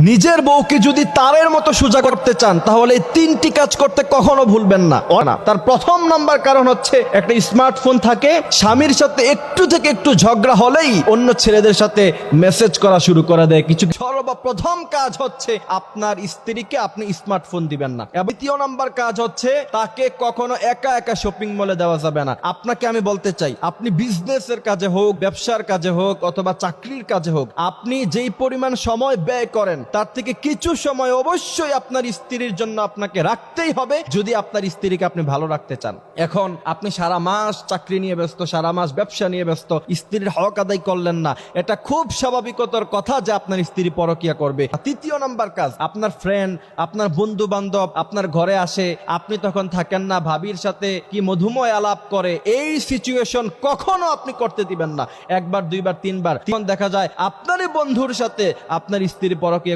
নিজের বউকে যদি তারের মতো সোজা করতে চান তাহলে এই তিনটি কাজ করতে কখনো ভুলবেন না। তার প্রথম নাম্বার কারণ হচ্ছে একটা স্মার্টফোন থাকে, স্বামীর সাথে একটু থেকে একটু ঝগড়া হলেই অন্য ছেলেদের সাথে মেসেজ করা শুরু করে দেয়। কিছু সর্বপ্রথম কাজ হচ্ছে আপনার স্ত্রীকে আপনি স্মার্টফোন দিবেন না। এবং দ্বিতীয় নাম্বার কাজ হচ্ছে তাকে কখনো একা একা শপিং মলে দেওয়া যাবে না। আপনাকে আমি বলতে চাই, আপনি বিজনেসের কাজে হোক, ব্যবসার কাজে হোক, অথবা চাকরির কাজে হোক, আপনি যেই পরিমাণ সময় ব্যয় করেন তার থেকে কিছু সময় অবশ্যই আপনার স্ত্রীর জন্য আপনাকে রাখতেই হবে, যদি আপনার স্ত্রীকে আপনি ভালো রাখতে চান। এখন আপনি সারা মাস চাকরি নিয়ে ব্যস্ত, সারা মাস ব্যবসা নিয়ে ব্যস্ত, স্ত্রীর হক আদায় করলেন না, এটা খুব স্বাভাবিকতার কথা যে আপনার স্ত্রী পরকিয়া করবে। তৃতীয় নাম্বার কাজ, আপনার ফ্রেন্ড, আপনার বন্ধু বান্ধব আপনার ঘরে আসে, আপনি তখন থাকেন না, ভাবির সাথে কি মধুময় আলাপ করে, এই সিচুয়েশন কখনো আপনি করতে দিবেন না। একবার, দুইবার, তিনবার, তখন দেখা যায় আপনারই বন্ধুর সাথে আপনার স্ত্রী পরকিয়া